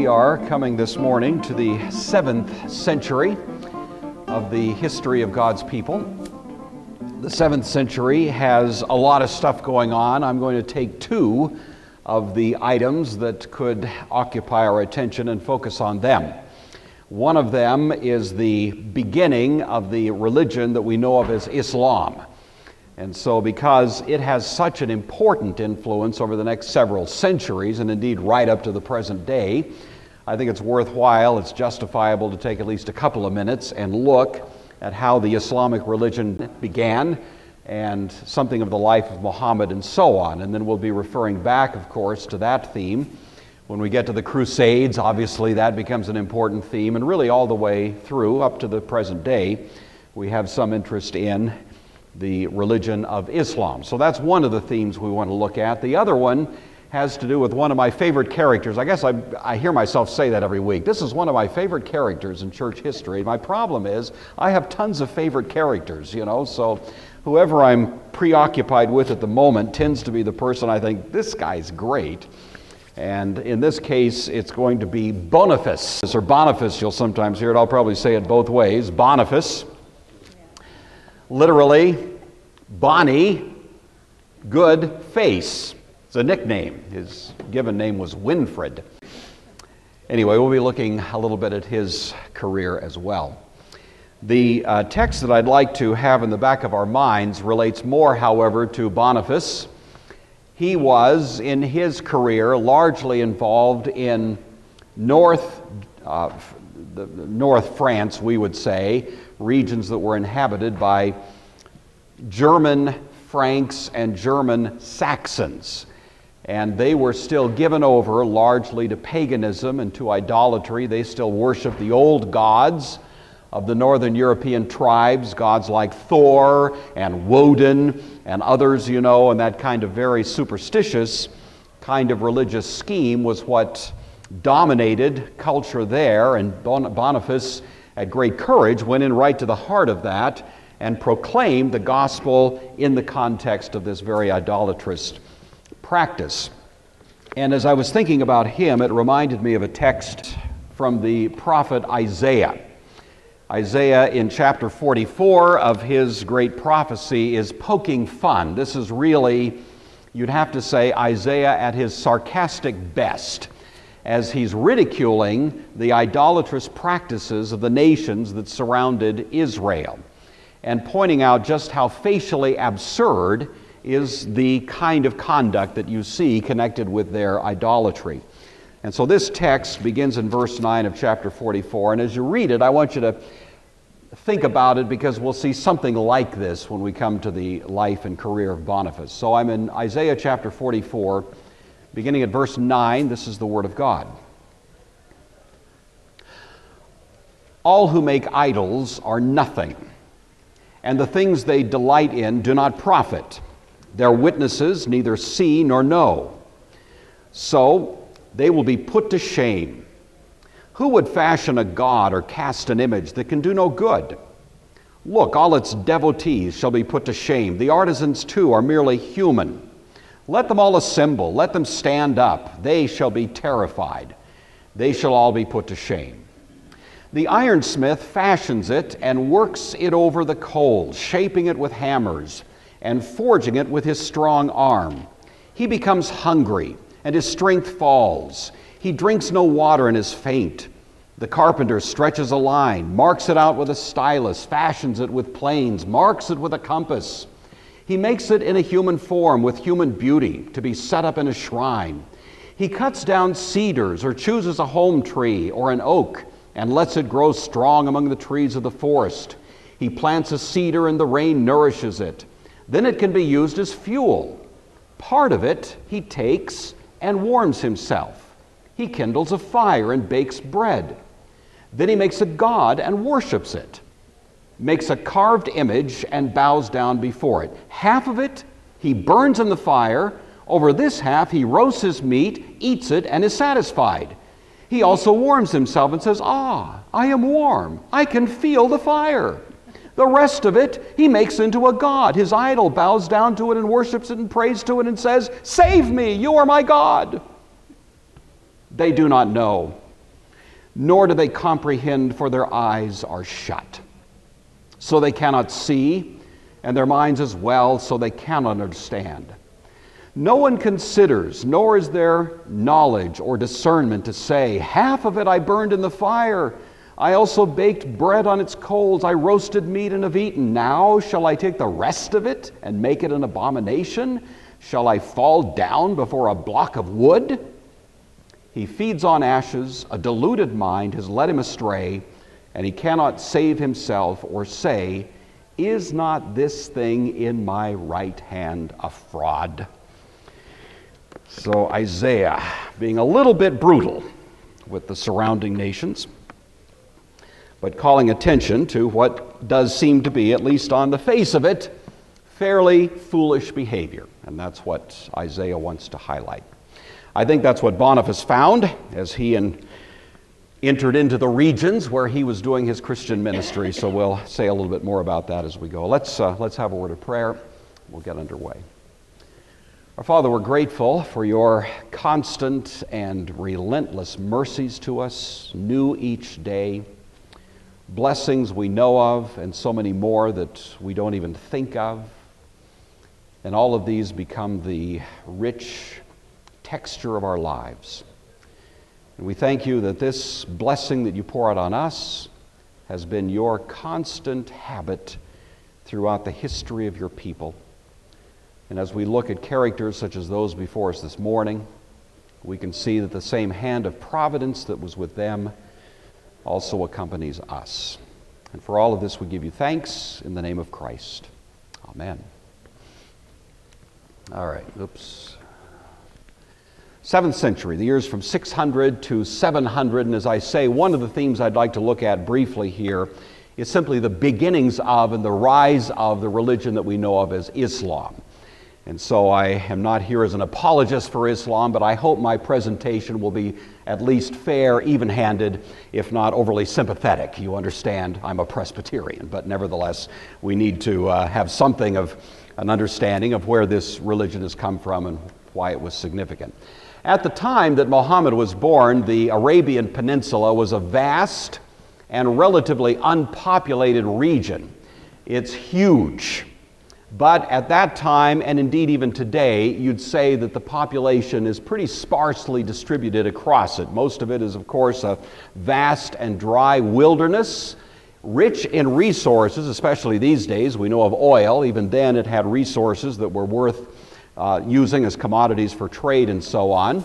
We are coming this morning to the 7th century of the history of God's people. The 7th century has a lot of stuff going on. I'm going to take two of the items that could occupy our attention and focus on them. One of them is the beginning of the religion that we know of as Islam. And so because it has such an important influence over the next several centuries, and indeed right up to the present day, I think it's worthwhile, it's justifiable to take at least a couple of minutes and look at how the Islamic religion began and something of the life of Muhammad and so on. And then we'll be referring back, of course, to that theme. When we get to the Crusades, obviously that becomes an important theme, and really all the way through up to the present day, we have some interest in the religion of Islam. So that's one of the themes we want to look at. The other one has to do with one of my favorite characters. I guess I hear myself say that every week. This is one of my favorite characters in church history. My problem is I have tons of favorite characters, so whoever I'm preoccupied with at the moment tends to be the person I think, this guy's great. And in this case, it's going to be Boniface, or Boniface, you'll sometimes hear it. I'll probably say it both ways. Boniface. Literally, Bonnie, good face. It's a nickname. His given name was Winfred. Anyway, we'll be looking a little bit at his career as well. The text that I'd like to have in the back of our minds relates more, however, to Boniface. He was, in his career, largely involved in North France, we would say, regions that were inhabited by German Franks and German Saxons. And they were still given over largely to paganism and to idolatry. They still worshiped the old gods of the northern European tribes, gods like Thor and Woden and others, and that kind of very superstitious kind of religious scheme was what dominated culture there. And Boniface, at great courage, went in right to the heart of that and proclaimed the gospel in the context of this very idolatrous practice. And as I was thinking about him, it reminded me of a text from the prophet Isaiah. Isaiah, in chapter 44 of his great prophecy, is poking fun. This is really, you'd have to say, Isaiah at his sarcastic best, as he's ridiculing the idolatrous practices of the nations that surrounded Israel, and pointing out just how facially absurd is the kind of conduct that you see connected with their idolatry. And so this text begins in verse 9 of chapter 44, and as you read it, I want you to think about it, because we'll see something like this when we come to the life and career of Boniface. So I'm in Isaiah chapter 44, beginning at verse 9. This is the word of God. All who make idols are nothing, and the things they delight in do not profit. Their witnesses neither see nor know. So they will be put to shame. Who would fashion a god or cast an image that can do no good? Look, all its devotees shall be put to shame. The artisans too are merely human. Let them all assemble. Let them stand up. They shall be terrified. They shall all be put to shame. The ironsmith fashions it and works it over the coals, shaping it with hammers and forging it with his strong arm. He becomes hungry, and his strength falls. He drinks no water and is faint. The carpenter stretches a line, marks it out with a stylus, fashions it with planes, marks it with a compass. He makes it in a human form with human beauty to be set up in a shrine. He cuts down cedars or chooses a home tree or an oak and lets it grow strong among the trees of the forest. He plants a cedar and the rain nourishes it. Then it can be used as fuel. Part of it he takes and warms himself. He kindles a fire and bakes bread. Then he makes a god and worships it, makes a carved image and bows down before it. Half of it he burns in the fire. Over this half he roasts his meat, eats it, and is satisfied. He also warms himself and says, "Ah, I am warm. I can feel the fire." The rest of it he makes into a god. His idol bows down to it and worships it and prays to it and says, "Save me, you are my God." They do not know. nor do they comprehend, for their eyes are shut. So they cannot see, and their minds as well, so they cannot understand. No one considers, nor is there knowledge or discernment to say, half of it I burned in the fire. I also baked bread on its coals. I roasted meat and have eaten. Now shall I take the rest of it and make it an abomination? Shall I fall down before a block of wood? He feeds on ashes. A deluded mind has led him astray, and he cannot save himself or say, is not this thing in my right hand a fraud? So Isaiah, being a little bit brutal with the surrounding nations, but calling attention to what does seem to be, at least on the face of it, fairly foolish behavior. And that's what Isaiah wants to highlight. I think that's what Boniface found as he entered into the regions where he was doing his Christian ministry. So we'll say a little bit more about that as we go. Let's have a word of prayer. We'll get underway. Our Father, we're grateful for your constant and relentless mercies to us, new each day. Blessings we know of, and so many more that we don't even think of. And all of these become the rich texture of our lives. And we thank you that this blessing that you pour out on us has been your constant habit throughout the history of your people. And as we look at characters such as those before us this morning, we can see that the same hand of providence that was with them also accompanies us. And for all of this we give you thanks in the name of Christ. Amen. All right, 7th century, the years from 600 to 700, and as I say, one of the themes I'd like to look at briefly here is simply the beginnings of and the rise of the religion that we know of as Islam. And so I am not here as an apologist for Islam, but I hope my presentation will be at least fair, even-handed, if not overly sympathetic. You understand, I'm a Presbyterian, but nevertheless, we need to have something of an understanding of where this religion has come from and why it was significant. At the time that Muhammad was born, the Arabian Peninsula was a vast and relatively unpopulated region. It's huge. But at that time, and indeed even today, you'd say that the population is pretty sparsely distributed across it. Most of it is, of course, a vast and dry wilderness, rich in resources, especially these days. We know of oil. Even then, it had resources that were worth using as commodities for trade and so on.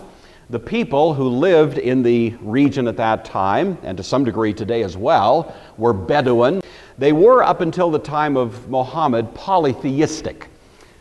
The people who lived in the region at that time, and to some degree today as well, were Bedouin. They were, up until the time of Muhammad, polytheistic.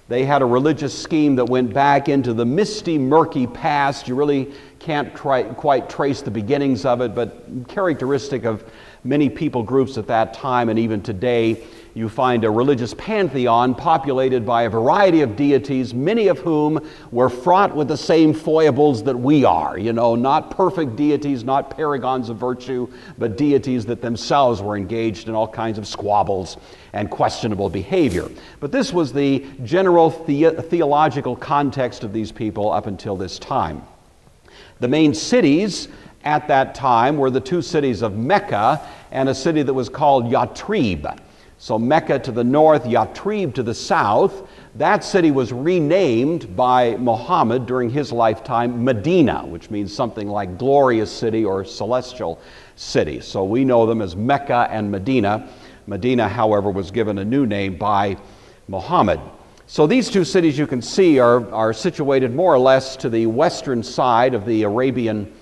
They had a religious scheme that went back into the misty, murky past. You really can't quite trace the beginnings of it, but characteristic of many people groups at that time and even today, you find a religious pantheon populated by a variety of deities, many of whom were fraught with the same foibles that we are. You know, not perfect deities, not paragons of virtue, but deities that themselves were engaged in all kinds of squabbles and questionable behavior. But this was the general theological context of these people up until this time. The main cities at that time were the two cities of Mecca and a city that was called Yathrib. So Mecca to the north, Yathrib to the south. That city was renamed by Muhammad during his lifetime Medina, which means something like glorious city or celestial city. So we know them as Mecca and Medina. Medina, however, was given a new name by Muhammad. So these two cities you can see are situated more or less to the western side of the Arabian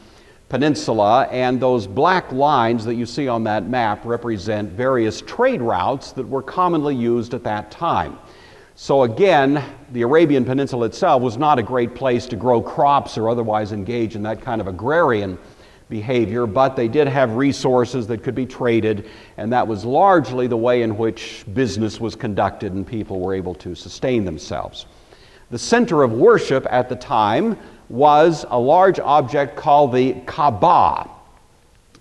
Peninsula, and those black lines that you see on that map represent various trade routes that were commonly used at that time. So again, the Arabian Peninsula itself was not a great place to grow crops or otherwise engage in that kind of agrarian behavior, but they did have resources that could be traded, and that was largely the way in which business was conducted and people were able to sustain themselves. The center of worship at the time was a large object called the Kaaba.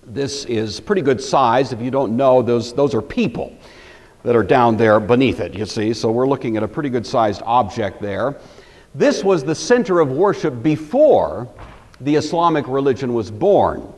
This is pretty good size. If you don't know, those are people that are down there beneath it, you see. So we're looking at a pretty good sized object there. This was the center of worship before the Islamic religion was born.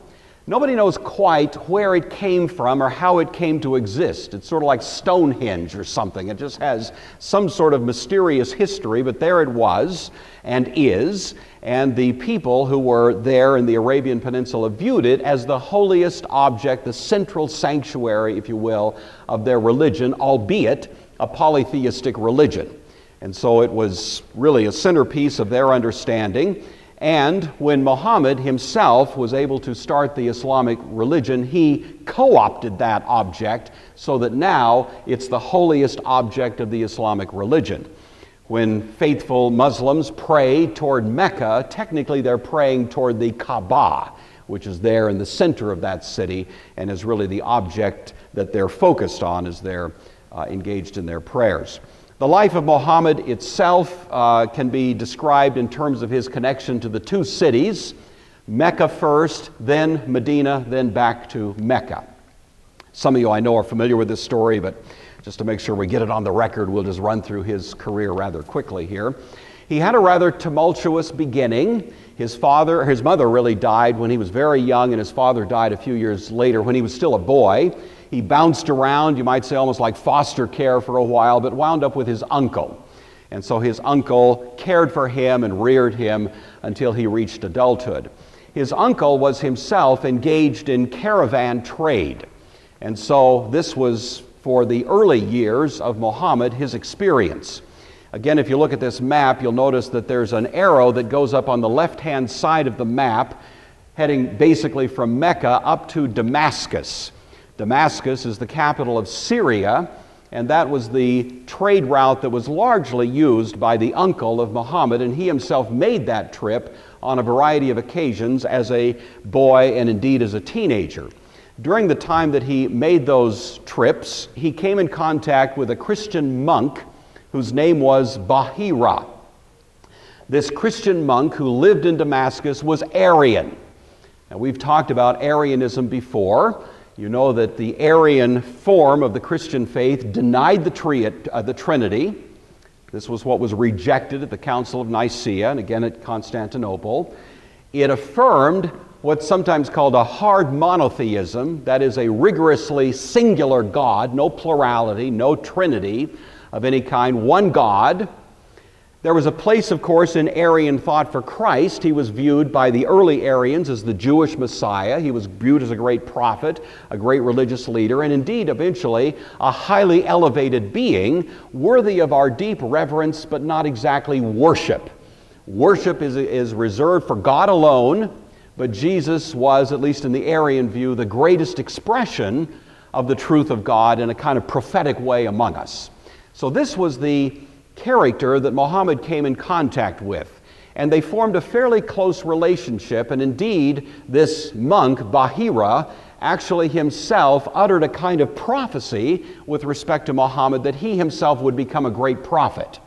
Nobody knows quite where it came from or how it came to exist. It's sort of like Stonehenge or something. It just has some sort of mysterious history, but there it was and is. And the people who were there in the Arabian Peninsula viewed it as the holiest object, the central sanctuary, if you will, of their religion, albeit a polytheistic religion. And so it was really a centerpiece of their understanding. And when Muhammad himself was able to start the Islamic religion, he co-opted that object so that now it's the holiest object of the Islamic religion. When faithful Muslims pray toward Mecca, technically they're praying toward the Kaaba, which is there in the center of that city and is really the object that they're focused on as they're engaged in their prayers. The life of Muhammad itself can be described in terms of his connection to the two cities, Mecca first, then Medina, then back to Mecca. Some of you I know are familiar with this story, but just to make sure we get it on the record, we'll just run through his career rather quickly here. He had a rather tumultuous beginning. His mother really died when he was very young, and his father died a few years later when he was still a boy. He bounced around, you might say almost like foster care for a while, but wound up with his uncle. And so his uncle cared for him and reared him until he reached adulthood. His uncle was himself engaged in caravan trade. And so this was, for the early years of Muhammad, his experience. Again, if you look at this map, you'll notice that there's an arrow that goes up on the left-hand side of the map, heading basically from Mecca up to Damascus. Damascus is the capital of Syria, and that was the trade route that was largely used by the uncle of Muhammad, and he himself made that trip on a variety of occasions as a boy and indeed as a teenager. During the time that he made those trips, he came in contact with a Christian monk whose name was Bahira. This Christian monk who lived in Damascus was Arian. Now, we've talked about Arianism before. You know that the Arian form of the Christian faith denied the Trinity. This was what was rejected at the Council of Nicaea and again at Constantinople. It affirmed what's sometimes called a hard monotheism, that is a rigorously singular God, no plurality, no Trinity of any kind, one God. There was a place, of course, in Arian thought for Christ. He was viewed by the early Arians as the Jewish Messiah. He was viewed as a great prophet, a great religious leader, and indeed, eventually, a highly elevated being, worthy of our deep reverence, but not exactly worship. Worship is reserved for God alone, but Jesus was, at least in the Arian view, the greatest expression of the truth of God in a kind of prophetic way among us. So this was the character that Muhammad came in contact with. And they formed a fairly close relationship, and indeed, this monk, Bahira, actually himself uttered a kind of prophecy with respect to Muhammad that he himself would become a great prophet.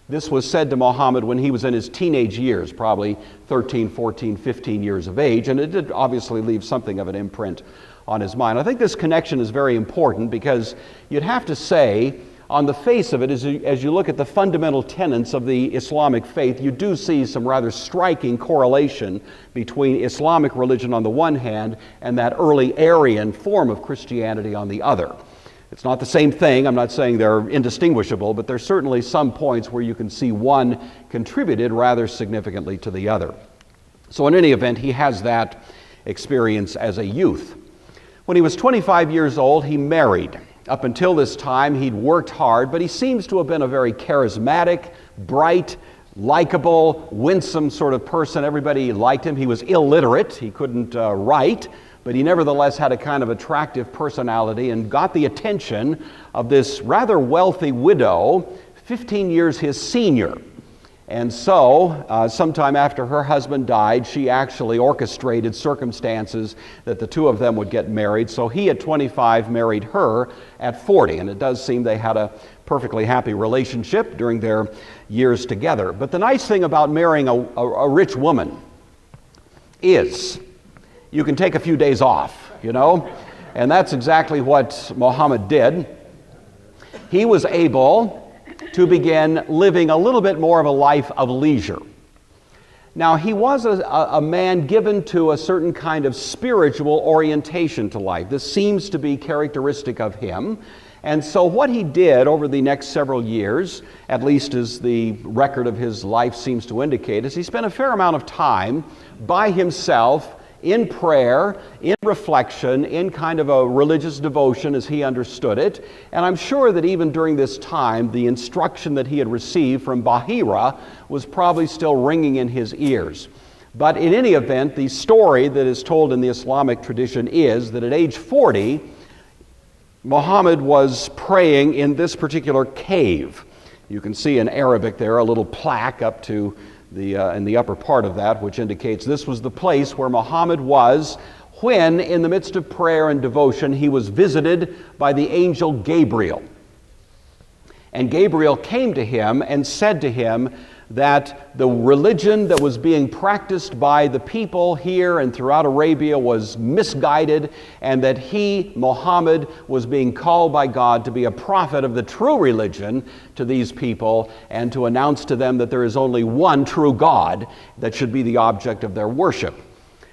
This was said to Muhammad when he was in his teenage years, probably 13, 14, 15 years of age, and it did obviously leave something of an imprint on his mind. I think this connection is very important because you'd have to say, on the face of it, as you look at the fundamental tenets of the Islamic faith, you do see some rather striking correlation between Islamic religion on the one hand and that early Arian form of Christianity on the other. It's not the same thing. I'm not saying they're indistinguishable, but there's certainly some points where you can see one contributed rather significantly to the other. So in any event, he has that experience as a youth. When he was 25 years old, he married. Up until this time, he'd worked hard, but he seems to have been a very charismatic, bright, likable, winsome sort of person. Everybody liked him. He was illiterate. He couldn't write, but he nevertheless had a kind of attractive personality and got the attention of this rather wealthy widow, 15 years his senior. And so, sometime after her husband died, she actually orchestrated circumstances that the two of them would get married. So he at 25 married her at 40, and it does seem they had a perfectly happy relationship during their years together. But the nice thing about marrying a rich woman is you can take a few days off, you know? And that's exactly what Muhammad did. He was able to begin living a little bit more of a life of leisure. Now, he was a man given to a certain kind of spiritual orientation to life. This seems to be characteristic of him. And so what he did over the next several years, at least as the record of his life seems to indicate, is he spent a fair amount of time by himself in prayer, in reflection, in kind of a religious devotion as he understood it. And I'm sure that even during this time, the instruction that he had received from Bahira was probably still ringing in his ears. But in any event, the story that is told in the Islamic tradition is that at age 40, Muhammad was praying in this particular cave. You can see in Arabic there a little plaque up to in the upper part of that, which indicates this was the place where Muhammad was when, in the midst of prayer and devotion, he was visited by the angel Gabriel. And Gabriel came to him and said to him that the religion that was being practiced by the people here and throughout Arabia was misguided, and that he, Muhammad, was being called by God to be a prophet of the true religion to these people and to announce to them that there is only one true God that should be the object of their worship.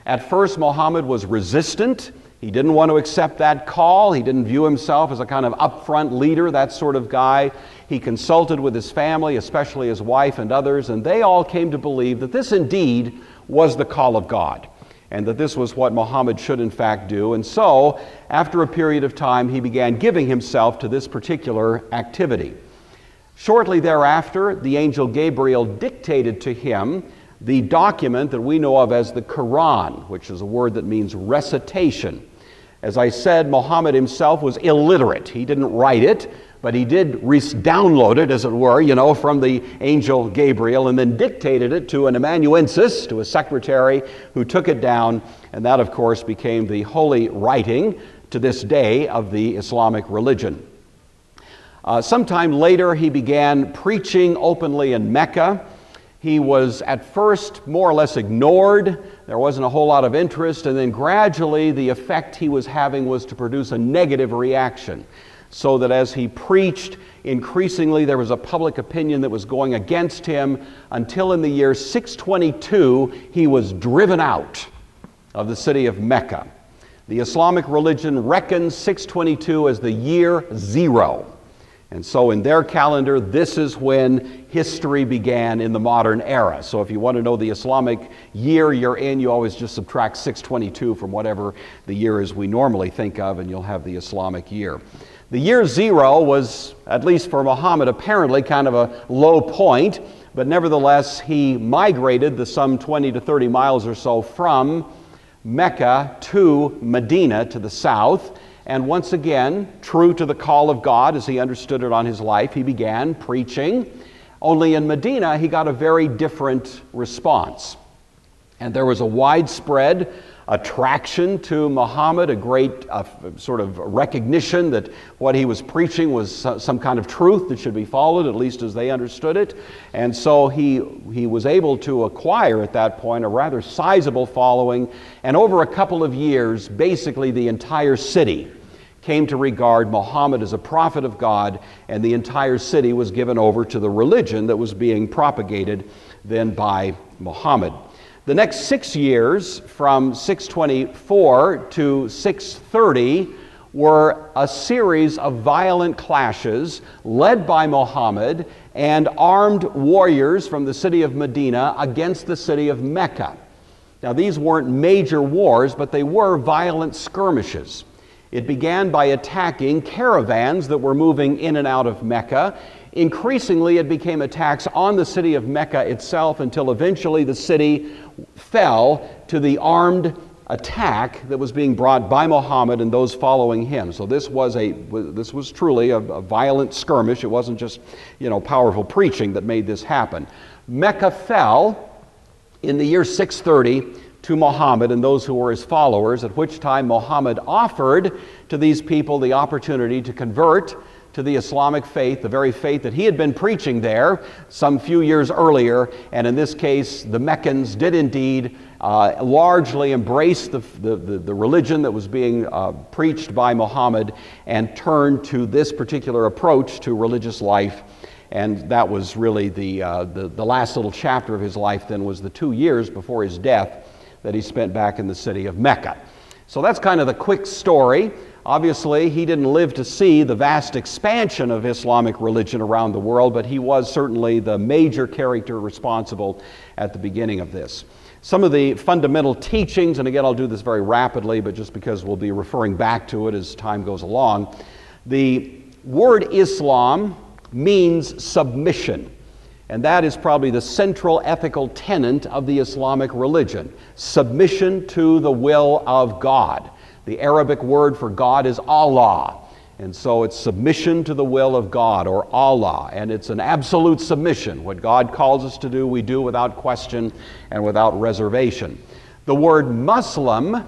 At first, Muhammad was resistant. He didn't want to accept that call. He didn't view himself as a kind of upfront leader, that sort of guy. He consulted with his family, especially his wife and others, and they all came to believe that this indeed was the call of God, and that this was what Muhammad should in fact do. And so, after a period of time, he began giving himself to this particular activity. Shortly thereafter, the angel Gabriel dictated to him the document that we know of as the Quran, which is a word that means recitation. As I said, Muhammad himself was illiterate. He didn't write it, but he did download it, as it were, from the angel Gabriel, and then dictated it to an amanuensis, to a secretary, who took it down, and that, of course, became the holy writing to this day of the Islamic religion. Sometime later, he began preaching openly in Mecca. He was at first more or less ignored. There wasn't a whole lot of interest, and then gradually the effect he was having was to produce a negative reaction, so that as he preached, increasingly there was a public opinion that was going against him, until in the year 622 he was driven out of the city of Mecca. The Islamic religion reckons 622 as the year zero. And so in their calendar, this is when history began in the modern era. So if you want to know the Islamic year you're in, you always just subtract 622 from whatever the year is we normally think of, and you'll have the Islamic year. The year zero was, at least for Muhammad, apparently kind of a low point, but nevertheless he migrated the some 20 to 30 miles or so from Mecca to Medina to the south. And once again, true to the call of God as he understood it on his life, he began preaching. Only in Medina, he got a very different response. And there was a widespread attraction to Muhammad, a great sort of recognition that what he was preaching was some kind of truth that should be followed, at least as they understood it. And so he was able to acquire at that point a rather sizable following, and over a couple of years, basically the entire city came to regard Muhammad as a prophet of God, and the entire city was given over to the religion that was being propagated then by Muhammad. The next 6 years, from 624 to 630, were a series of violent clashes led by Muhammad and armed warriors from the city of Medina against the city of Mecca. Now, these weren't major wars, but they were violent skirmishes. It began by attacking caravans that were moving in and out of Mecca. Increasingly, it became attacks on the city of Mecca itself, until eventually the city fell to the armed attack that was being brought by Muhammad and those following him. So this was truly a violent skirmish. It wasn't just, powerful preaching that made this happen. Mecca fell in the year 630 to Muhammad and those who were his followers, at which time Muhammad offered to these people the opportunity to convert to the Islamic faith, the very faith that he had been preaching there some few years earlier. And in this case, the Meccans did indeed largely embrace the religion that was being preached by Muhammad and turned to this particular approach to religious life. And that was really the last little chapter of his life then, was the 2 years before his death that he spent back in the city of Mecca. So that's kind of the quick story. Obviously, he didn't live to see the vast expansion of Islamic religion around the world, but he was certainly the major character responsible at the beginning of this. Some of the fundamental teachings, and again I'll do this very rapidly, but just because we'll be referring back to it as time goes along. The word Islam means submission, and that is probably the central ethical tenet of the Islamic religion: submission to the will of God. The Arabic word for God is Allah, and so it's submission to the will of God, or Allah, and it's an absolute submission. What God calls us to do, we do without question and without reservation. The word Muslim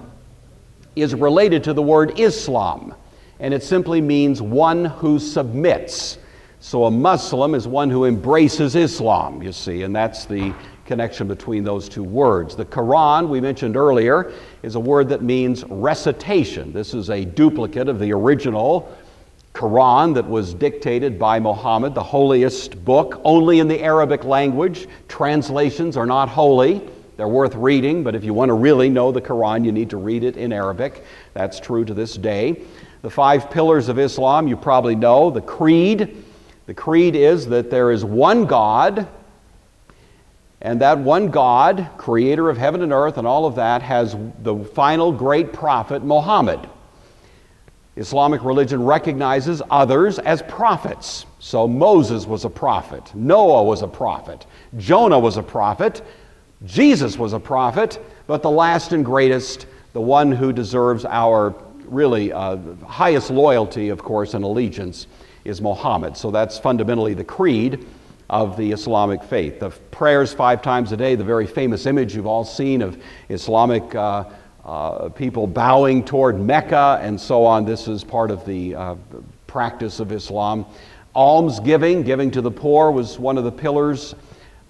is related to the word Islam, and it simply means one who submits. So a Muslim is one who embraces Islam, you see, and that's the connection between those two words. The Quran, we mentioned earlier, is a word that means recitation. This is a duplicate of the original Quran that was dictated by Muhammad, the holiest book, only in the Arabic language. Translations are not holy. They're worth reading, but if you want to really know the Quran, you need to read it in Arabic. That's true to this day. The 5 pillars of Islam, you probably know. The creed. The creed is that there is one God, and that one God, creator of heaven and earth and all of that, has the final great prophet, Muhammad. Islamic religion recognizes others as prophets. So Moses was a prophet, Noah was a prophet, Jonah was a prophet, Jesus was a prophet, but the last and greatest, the one who deserves our really highest loyalty, of course, and allegiance, is Muhammad. So that's fundamentally the creed of the Islamic faith. The prayers 5 times a day, the very famous image you've all seen of Islamic people bowing toward Mecca and so on. This is part of the practice of Islam. Almsgiving, giving to the poor, was one of the pillars.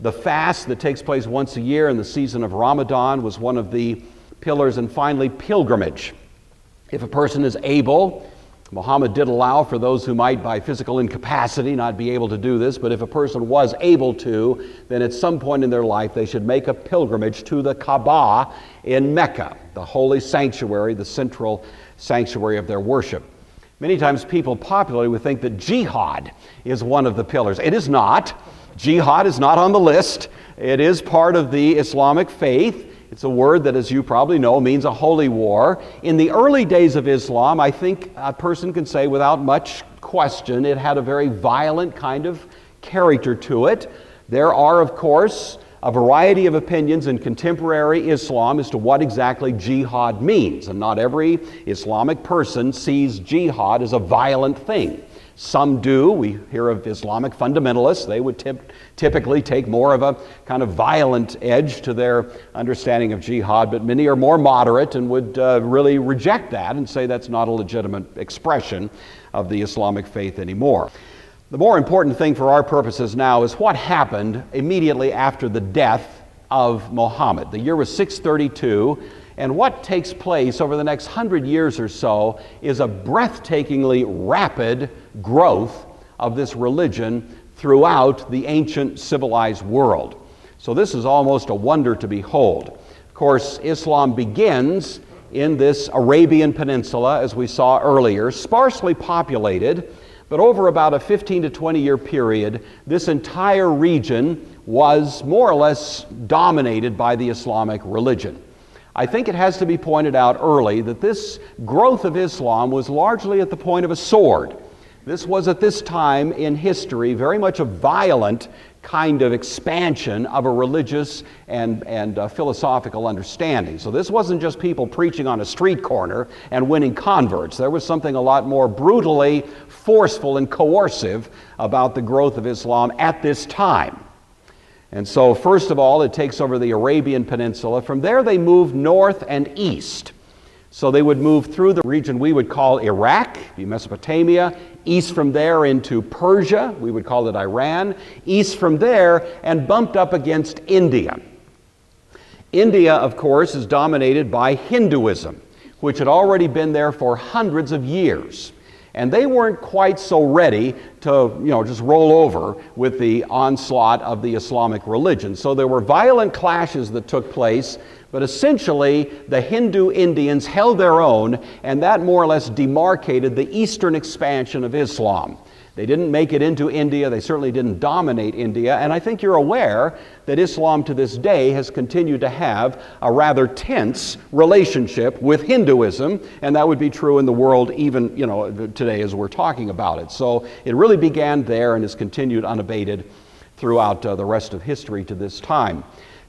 The fast that takes place once a year in the season of Ramadan was one of the pillars. And finally, pilgrimage. If a person is able, Muhammad did allow for those who might by physical incapacity not be able to do this, but if a person was able to, then at some point in their life they should make a pilgrimage to the Kaaba in Mecca, the holy sanctuary, the central sanctuary of their worship. Many times people popularly would think that jihad is one of the pillars. It is not. Jihad is not on the list. It is part of the Islamic faith. It's a word that, as you probably know, means a holy war. In the early days of Islam, I think a person can say without much question, it had a very violent kind of character to it. There are, of course, a variety of opinions in contemporary Islam as to what exactly jihad means, and not every Islamic person sees jihad as a violent thing. Some do. We hear of Islamic fundamentalists. They would typically take more of a kind of violent edge to their understanding of jihad, but many are more moderate and would really reject that and say that's not a legitimate expression of the Islamic faith anymore. The more important thing for our purposes now is what happened immediately after the death of Muhammad. The year was 632. And what takes place over the next 100 years or so is a breathtakingly rapid growth of this religion throughout the ancient civilized world. So this is almost a wonder to behold. Of course, Islam begins in this Arabian Peninsula, as we saw earlier, sparsely populated, but over about a 15 to 20 year period, this entire region was more or less dominated by the Islamic religion. I think it has to be pointed out early that this growth of Islam was largely at the point of a sword. This was at this time in history very much a violent kind of expansion of a religious and philosophical understanding. So this wasn't just people preaching on a street corner and winning converts. There was something a lot more brutally forceful and coercive about the growth of Islam at this time. And so, first of all, it takes over the Arabian Peninsula. From there, they moved north and east. So they would move through the region we would call Iraq, Mesopotamia, east from there into Persia, we would call it Iran, east from there, and bumped up against India. India, of course, is dominated by Hinduism, which had already been there for hundreds of years. And they weren't quite so ready to, just roll over with the onslaught of the Islamic religion. So there were violent clashes that took place, but essentially the Hindu Indians held their own, and that more or less demarcated the eastern expansion of Islam. They didn't make it into India. They certainly didn't dominate India. And I think you're aware that Islam to this day has continued to have a rather tense relationship with Hinduism, and that would be true in the world even, today as we're talking about it. So it really began there and has continued unabated throughout the rest of history to this time.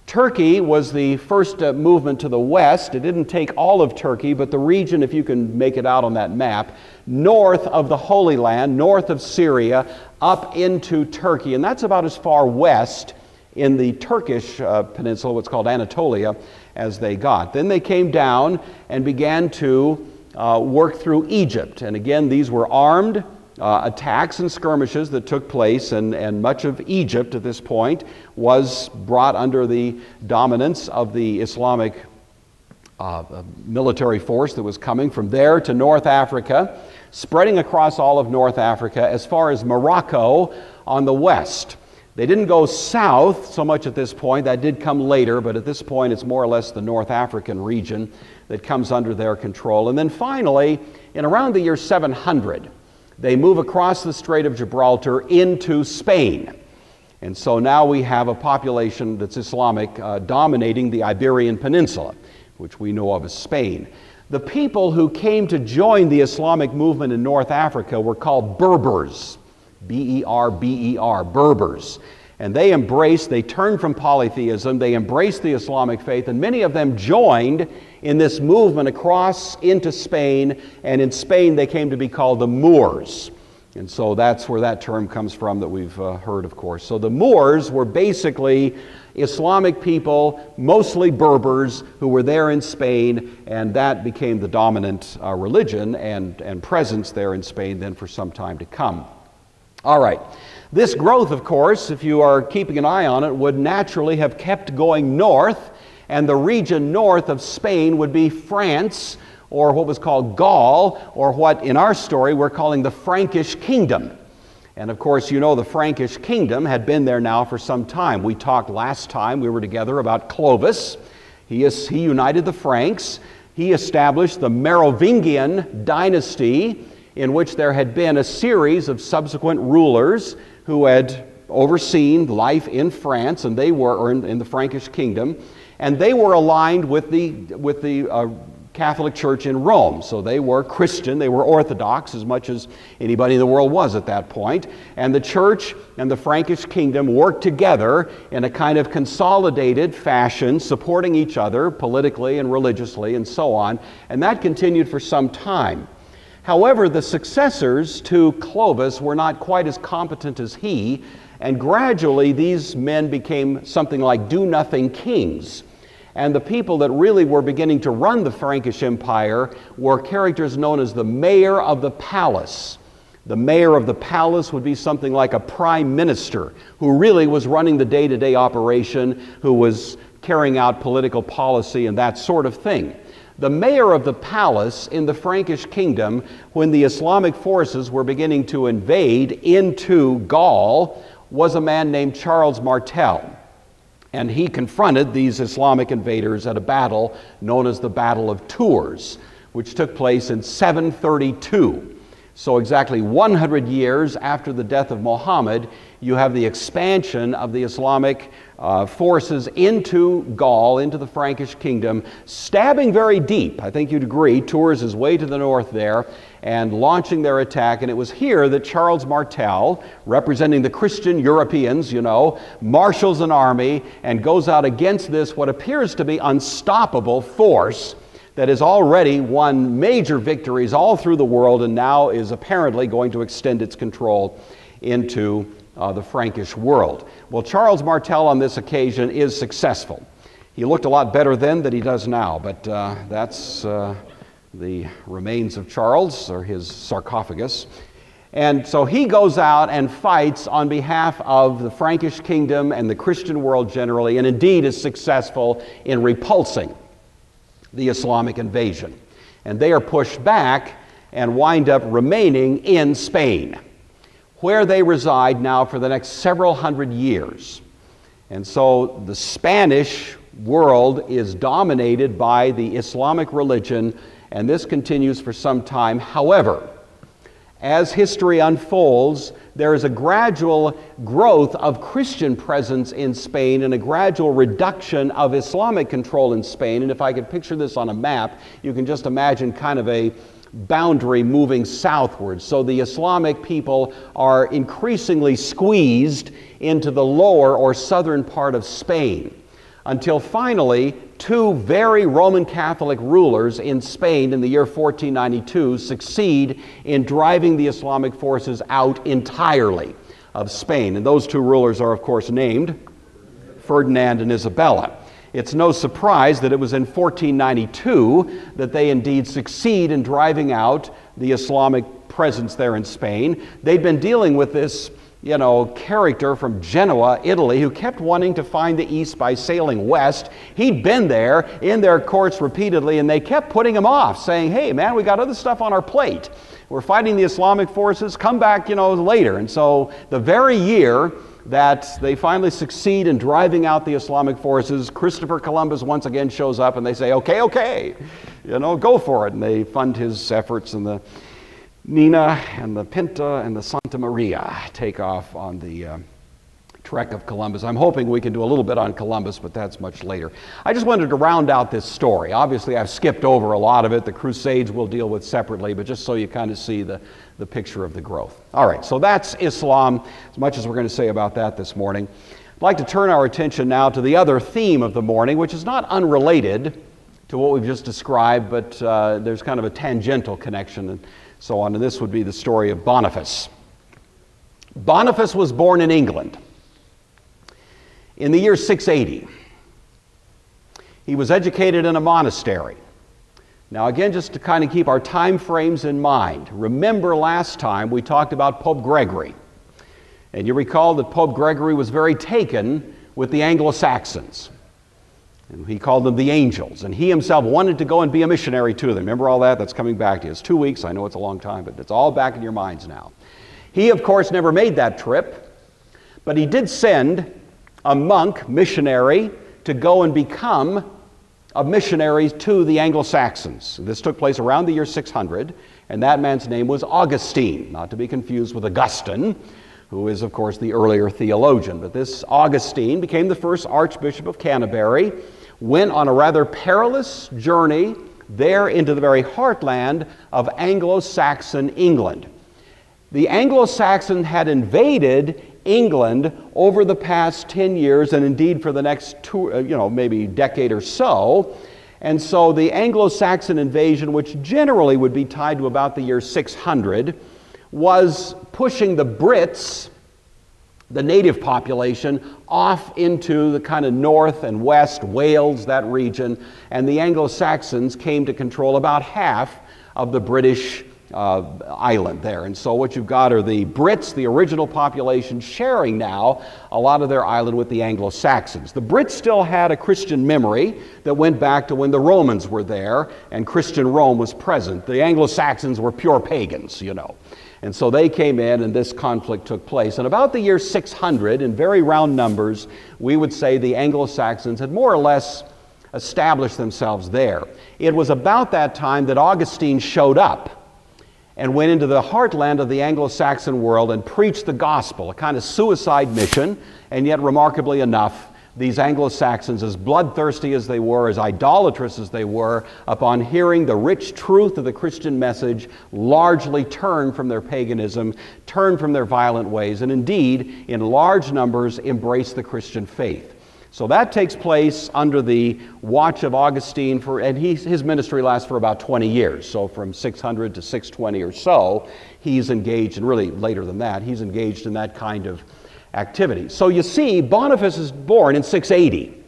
Turkey was the first movement to the west. It didn't take all of Turkey, but the region, if you can make it out on that map, north of the Holy Land, north of Syria, up into Turkey. And that's about as far west in the Turkish peninsula, what's called Anatolia, as they got. Then they came down and began to work through Egypt. And again, these were armed attacks and skirmishes that took place, and much of Egypt at this point was brought under the dominance of the Islamic military force that was coming from there to North Africa, spreading across all of North Africa as far as Morocco on the west. They didn't go south so much at this point. That did come later, but at this point it's more or less the North African region that comes under their control. And then finally, in around the year 700, they move across the Strait of Gibraltar into Spain. And so now we have a population that's Islamic dominating the Iberian Peninsula, which we know of as Spain. The people who came to join the Islamic movement in North Africa were called Berbers, B-E-R-B-E-R, Berbers. And they turned from polytheism, they embraced the Islamic faith, and many of them joined in this movement across into Spain, and in Spain they came to be called the Moors. And so that's where that term comes from that we've heard, of course. So the Moors were basically Islamic people, mostly Berbers, who were there in Spain, and that became the dominant religion and presence there in Spain then for some time to come. All right. This growth, of course, if you are keeping an eye on it, would naturally have kept going north, and the region north of Spain would be France, or what was called Gaul, or what in our story we're calling the Frankish Kingdom. And of course, the Frankish Kingdom had been there now for some time. We talked last time we were together about Clovis. He united the Franks. He established the Merovingian dynasty, in which there had been a series of subsequent rulers who had overseen life in France, and they were in the Frankish Kingdom, and they were aligned with the Catholic Church in Rome. So they were Christian, they were Orthodox as much as anybody in the world was at that point. And the church and the Frankish Kingdom worked together in a kind of consolidated fashion, supporting each other politically and religiously and so on. And that continued for some time. However, the successors to Clovis were not quite as competent as he, and gradually these men became something like do-nothing kings. And the people that really were beginning to run the Frankish Empire were characters known as the mayor of the palace. The mayor of the palace would be something like a prime minister who really was running the day-to-day operation, who was carrying out political policy and that sort of thing. The mayor of the palace in the Frankish Kingdom, when the Islamic forces were beginning to invade into Gaul, was a man named Charles Martel. And he confronted these Islamic invaders at a battle known as the Battle of Tours, which took place in 732. So exactly 100 years after the death of Muhammad, you have the expansion of the Islamic forces into Gaul, into the Frankish Kingdom, stabbing very deep. I think you'd agree, Tours is way to the north there, and launching their attack. And it was here that Charles Martel, representing the Christian Europeans, marshals an army and goes out against this, what appears to be unstoppable force that has already won major victories all through the world and now is apparently going to extend its control into the Frankish world. Well, Charles Martel on this occasion is successful. He looked a lot better then than he does now, but that's the remains of Charles, or his sarcophagus. And so he goes out and fights on behalf of the Frankish kingdom and the Christian world generally, and indeed is successful in repulsing the Islamic invasion. And they are pushed back, and wind up remaining in Spain, where they reside now for the next several hundred years. And so the Spanish world is dominated by the Islamic religion, and this continues for some time. However, as history unfolds, there is a gradual growth of Christian presence in Spain and a gradual reduction of Islamic control in Spain. And if I could picture this on a map, you can just imagine kind of a boundary moving southward. So the Islamic people are increasingly squeezed into the lower or southern part of Spain, until finally two very Roman Catholic rulers in Spain in the year 1492 succeed in driving the Islamic forces out entirely of Spain. And those two rulers are, of course, named Ferdinand and Isabella. It's no surprise that it was in 1492 that they indeed succeed in driving out the Islamic presence there in Spain. They'd been dealing with this character from Genoa, Italy, who kept wanting to find the East by sailing west. He'd been there in their courts repeatedly, and they kept putting him off, saying, hey, man, we got other stuff on our plate. We're fighting the Islamic forces. Come back, later. And so the very year that they finally succeed in driving out the Islamic forces, Christopher Columbus once again shows up, and they say, okay, go for it. And they fund his efforts, and the Nina and the Pinta and the Santa Maria take off on the trek of Columbus. I'm hoping we can do a little bit on Columbus, but that's much later. I just wanted to round out this story. Obviously, I've skipped over a lot of it. The Crusades we'll deal with separately, but just so you kind of see the picture of the growth. All right, so that's Islam, as much as we're going to say about that this morning. I'd like to turn our attention now to the other theme of the morning, which is not unrelated to what we've just described, but there's kind of a tangential connection and so on, and this would be the story of Boniface. Boniface was born in England in the year 680. He was educated in a monastery. Now again, just to kind of keep our time frames in mind, remember last time we talked about Pope Gregory, and you recall that Pope Gregory was very taken with the Anglo-Saxons. And he called them the angels, and he himself wanted to go and be a missionary to them. Remember all that? That's coming back to you. It's 2 weeks. I know it's a long time, but it's all back in your minds now. He, of course, never made that trip, but he did send a monk missionary to go and become a missionary to the Anglo-Saxons. This took place around the year 600, and that man's name was Augustine, not to be confused with Augustine, who is, of course, the earlier theologian. But this Augustine became the first Archbishop of Canterbury, went on a rather perilous journey there into the very heartland of Anglo-Saxon England. The Anglo-Saxons had invaded England over the past 10 years, and indeed for the next maybe decade or so. And so the Anglo-Saxon invasion, which generally would be tied to about the year 600, was pushing the Brits, the native population, off into the kind of north and west, Wales, that region, and the Anglo-Saxons came to control about half of the British island there. And so what you've got are the Brits, the original population, sharing now a lot of their island with the Anglo-Saxons. The Brits still had a Christian memory that went back to when the Romans were there and Christian Rome was present. The Anglo-Saxons were pure pagans, And so they came in and this conflict took place. And about the year 600, in very round numbers, we would say the Anglo-Saxons had more or less established themselves there. It was about that time that Augustine showed up and went into the heartland of the Anglo-Saxon world and preached the gospel, a kind of suicide mission, and yet remarkably enough, these Anglo-Saxons, as bloodthirsty as they were, as idolatrous as they were, upon hearing the rich truth of the Christian message, largely turned from their paganism, turned from their violent ways, and indeed, in large numbers, embraced the Christian faith. So that takes place under the watch of Augustine, and his ministry lasts for about 20 years. So from 600 to 620 or so, he's engaged, and really later than that, he's engaged in that kind of activity. So you see, Boniface is born in 680.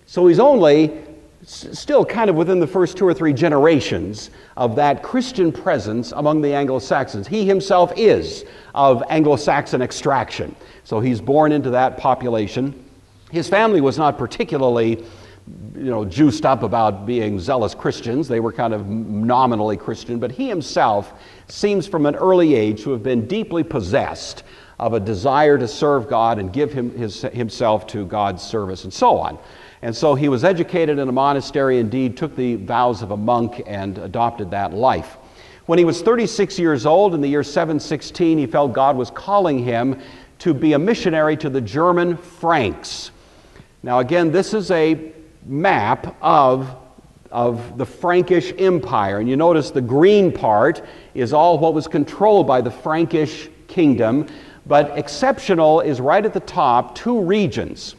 So he's only still kind of within the first 2 or 3 generations of that Christian presence among the Anglo-Saxons. He himself is of Anglo-Saxon extraction. So he's born into that population. His family was not particularly juiced up about being zealous Christians. They were kind of nominally Christian, but he himself seems from an early age to have been deeply possessed of a desire to serve God and give himself to God's service and so on. And so he was educated in a monastery, indeed took the vows of a monk and adopted that life. When he was 36 years old, in the year 716, he felt God was calling him to be a missionary to the German Franks. Now again, this is a map of the Frankish Empire, and you notice the green part is all what was controlled by the Frankish kingdom, but exceptional is right at the top, two regions.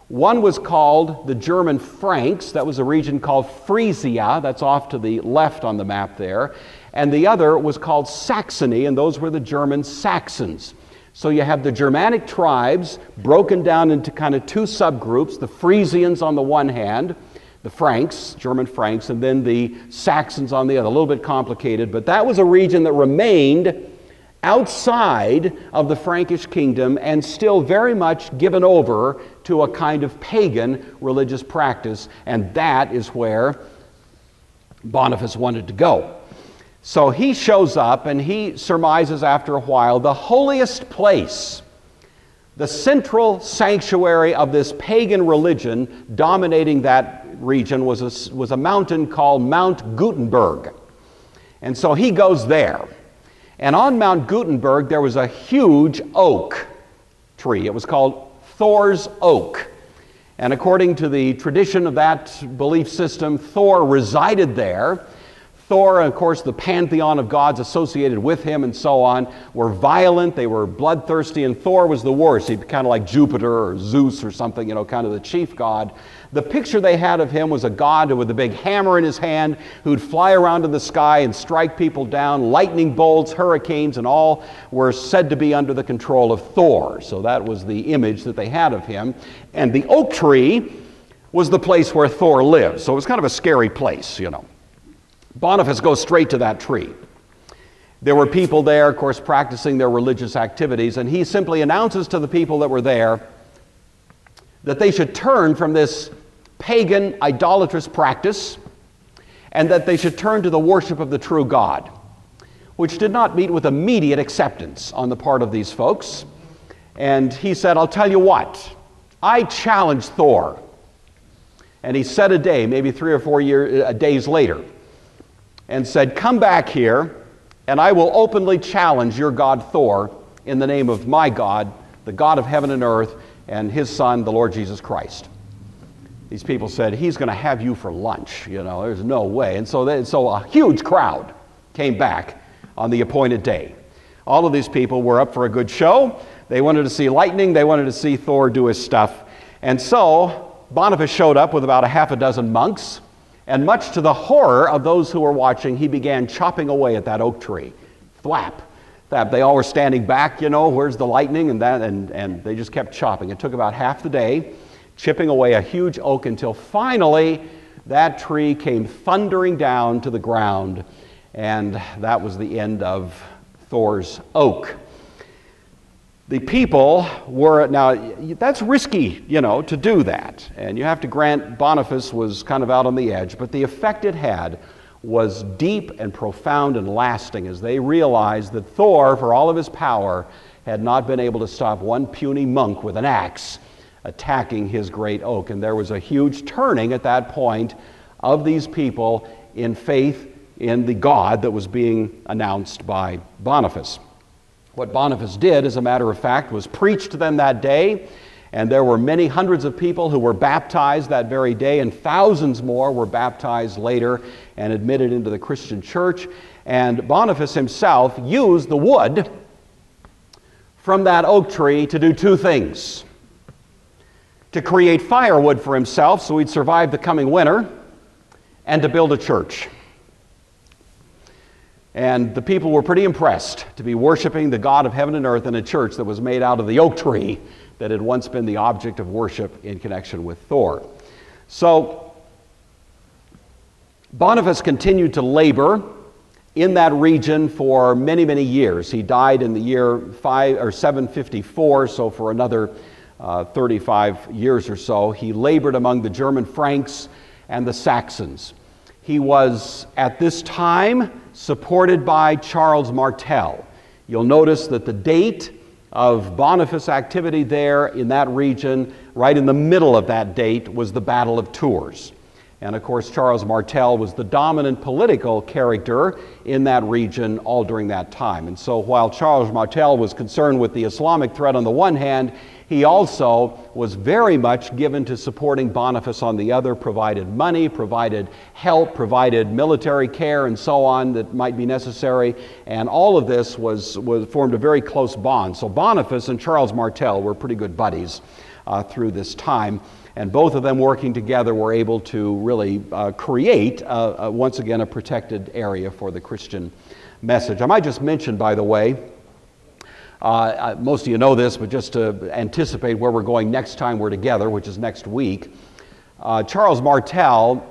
One was called the German Franks. That was a region called Frisia. That's off to the left on the map there. And the other was called Saxony, and those were the German Saxons. So you have the Germanic tribes broken down into kind of two subgroups, the Frisians on the one hand, the Franks, German Franks, and then the Saxons on the other. A little bit complicated, but that was a region that remained outside of the Frankish kingdom and still very much given over to a kind of pagan religious practice, and that is where Boniface wanted to go. So he shows up and he surmises after a while the holiest place, the central sanctuary of this pagan religion dominating that region was a mountain called Mount Gutenberg. And so he goes there. And on Mount Gutenberg, there was a huge oak tree. It was called Thor's Oak. And according to the tradition of that belief system, Thor resided there. Thor, and of course, the pantheon of gods associated with him and so on, were violent, they were bloodthirsty, and Thor was the worst. He'd be kind of like Jupiter or Zeus or something, kind of the chief god. The picture they had of him was a god with a big hammer in his hand who'd fly around in the sky and strike people down. Lightning bolts, hurricanes, and all were said to be under the control of Thor. So that was the image that they had of him. And the oak tree was the place where Thor lived. So it was kind of a scary place, Boniface goes straight to that tree. There were people there, of course, practicing their religious activities, and he simply announces to the people that were there that they should turn from this pagan, idolatrous practice, and that they should turn to the worship of the true God, which did not meet with immediate acceptance on the part of these folks. And he said, I'll tell you what, I challenge Thor. And he set a day, maybe 3 or 4 days later, and said, come back here, and I will openly challenge your god Thor in the name of my God, the God of heaven and earth, and his son, the Lord Jesus Christ. These people said, he's going to have you for lunch, there's no way. And so a huge crowd came back on the appointed day. All of these people were up for a good show. They wanted to see lightning. They wanted to see Thor do his stuff. And so Boniface showed up with about a half a dozen monks. And much to the horror of those who were watching, he began chopping away at that oak tree. Thwap, thwap. They all were standing back, where's the lightning? And they just kept chopping. It took about half the day, chipping away a huge oak until finally that tree came thundering down to the ground. And that was the end of Thor's oak. The people were, now that's risky, to do that. And you have to grant Boniface was kind of out on the edge, but the effect it had was deep and profound and lasting as they realized that Thor, for all of his power, had not been able to stop one puny monk with an axe attacking his great oak. And there was a huge turning at that point of these people in faith in the God that was being announced by Boniface. What Boniface did, as a matter of fact, was preach to them that day, and there were many hundreds of people who were baptized that very day, and thousands more were baptized later and admitted into the Christian church. And Boniface himself used the wood from that oak tree to do two things: to create firewood for himself so he'd survive the coming winter, and to build a church. And the people were pretty impressed to be worshiping the God of heaven and earth in a church that was made out of the oak tree that had once been the object of worship in connection with Thor. So Boniface continued to labor in that region for many, many years. He died in the year 754, so for another 35 years or so. He labored among the German Franks and the Saxons. He was, at this time, supported by Charles Martel. You'll notice that the date of Boniface activity there in that region, right in the middle of that date, was the Battle of Tours. And of course, Charles Martel was the dominant political character in that region all during that time. And so while Charles Martel was concerned with the Islamic threat on the one hand, he also was very much given to supporting Boniface on the other, provided money, provided help, provided military care and so on that might be necessary. And all of this formed a very close bond. So Boniface and Charles Martel were pretty good buddies through this time. And both of them working together were able to really create, once again, a protected area for the Christian message. I might just mention, by the way, most of you know this, but just to anticipate where we're going next time we're together, which is next week, Charles Martel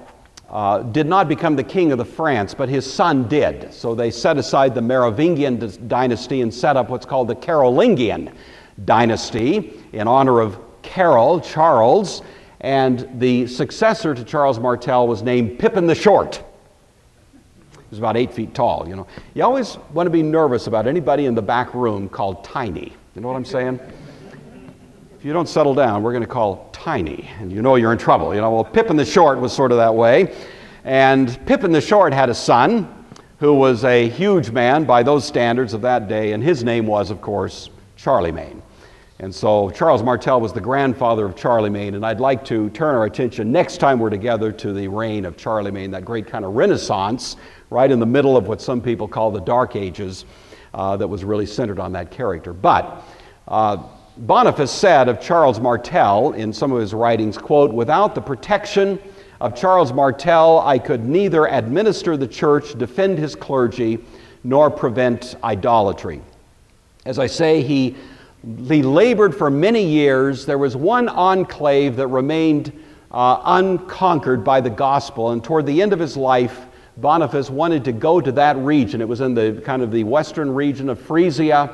did not become the king of the France, but his son did. So they set aside the Merovingian dynasty and set up what's called the Carolingian dynasty in honor of Carol, Charles, and the successor to Charles Martel was named Pippin the Short. He was about 8 feet tall, you know. You always want to be nervous about anybody in the back room called Tiny. You know what I'm saying? If you don't settle down, we're going to call Tiny, and you know you're in trouble. You know, well, Pippin the Short was sort of that way. And Pippin the Short had a son who was a huge man by those standards of that day, and his name was, of course, Charlemagne. And so Charles Martel was the grandfather of Charlemagne, and I'd like to turn our attention next time we're together to the reign of Charlemagne, that great kind of Renaissance, right in the middle of what some people call the Dark Ages, that was really centered on that character. But Boniface said of Charles Martel in some of his writings, quote, "Without the protection of Charles Martel, I could neither administer the church, defend his clergy, nor prevent idolatry." As I say, he labored for many years. There was one enclave that remained unconquered by the gospel, and toward the end of his life, Boniface wanted to go to that region. It was in the kind of the western region of Frisia,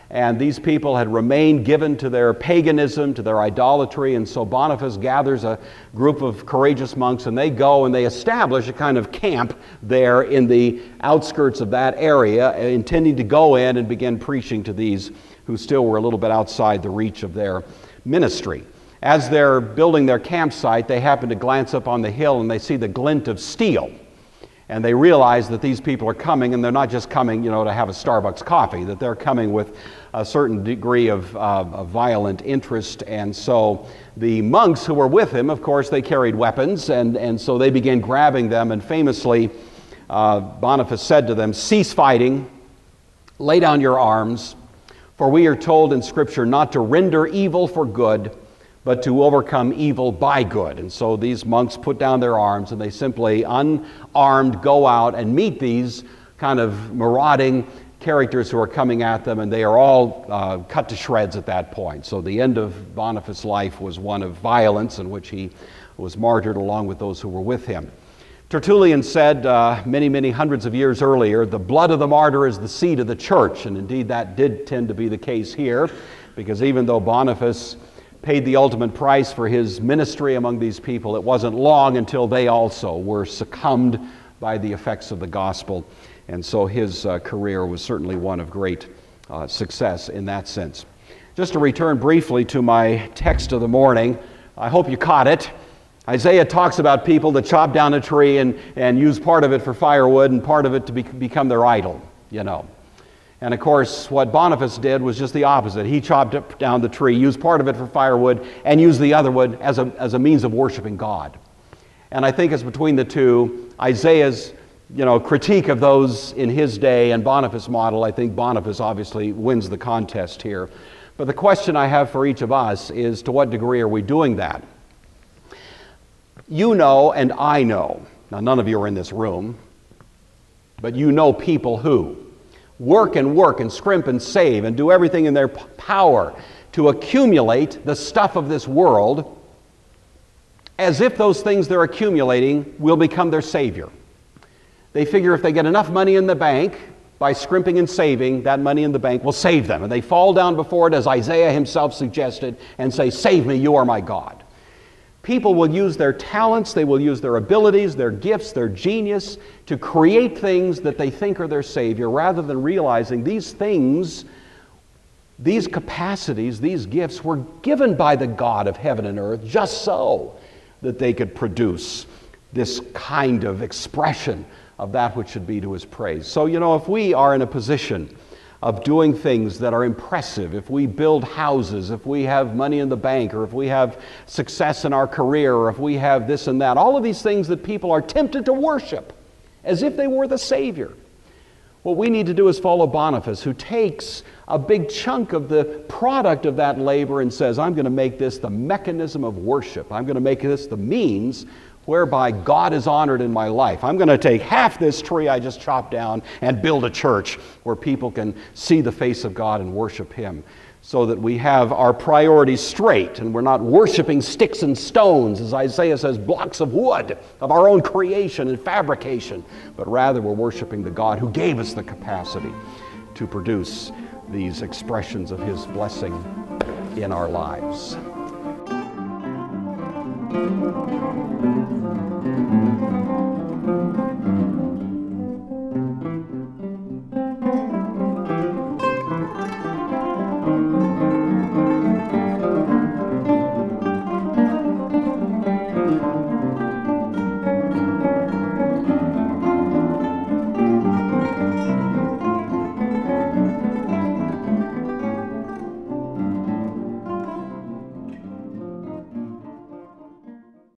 and these people had remained given to their paganism, to their idolatry, and so Boniface gathers a group of courageous monks, and they go and they establish a kind of camp there in the outskirts of that area, intending to go in and begin preaching to these who still were a little bit outside the reach of their ministry. As they're building their campsite, they happen to glance up on the hill and they see the glint of steel. And they realize that these people are coming, and they're not just coming, you know, to have a Starbucks coffee, that they're coming with a certain degree of violent interest. And so the monks who were with him, of course, they carried weapons, and so they began grabbing them. And famously, Boniface said to them, "Cease fighting, lay down your arms, for we are told in Scripture not to render evil for good, but to overcome evil by good." And so these monks put down their arms, and they simply, unarmed, go out and meet these kind of marauding characters who are coming at them, and they are all cut to shreds at that point. So the end of Boniface's life was one of violence, in which he was martyred along with those who were with him. Tertullian said many, many hundreds of years earlier, "The blood of the martyr is the seed of the church." And indeed that did tend to be the case here, because even though Boniface paid the ultimate price for his ministry among these people, it wasn't long until they also were succumbed by the effects of the gospel. And so his career was certainly one of great success in that sense. Just to return briefly to my text of the morning, I hope you caught it. Isaiah talks about people that chop down a tree and use part of it for firewood and part of it to become their idol, you know. And of course, what Boniface did was just the opposite. He chopped down the tree, used part of it for firewood, and used the other wood as a means of worshiping God. And I think it's between the two, Isaiah's, you know, critique of those in his day and Boniface's model. I think Boniface obviously wins the contest here. But the question I have for each of us is, to what degree are we doing that? You know, and I know, now none of you are in this room, but you know people who work and scrimp and save and do everything in their power to accumulate the stuff of this world, as if those things they're accumulating will become their savior. They figure if they get enough money in the bank by scrimping and saving, that money in the bank will save them. And they fall down before it, as Isaiah himself suggested, and say, "Save me, you are my God." People will use their talents, they will use their abilities, their gifts, their genius to create things that they think are their Savior, rather than realizing these things, these capacities, these gifts were given by the God of heaven and earth just so that they could produce this kind of expression of that which should be to His praise. So, if we are in a position of doing things that are impressive, if we build houses, if we have money in the bank, or if we have success in our career, or if we have this and that, all of these things that people are tempted to worship as if they were the Savior. What we need to do is follow Boniface, who takes a big chunk of the product of that labor and says, I'm going to make this the mechanism of worship. I'm going to make this the means whereby God is honored in my life. I'm going to take half this tree I just chopped down and build a church where people can see the face of God and worship Him, so that we have our priorities straight and we're not worshiping sticks and stones, as Isaiah says, blocks of wood of our own creation and fabrication, but rather we're worshiping the God who gave us the capacity to produce these expressions of His blessing in our lives.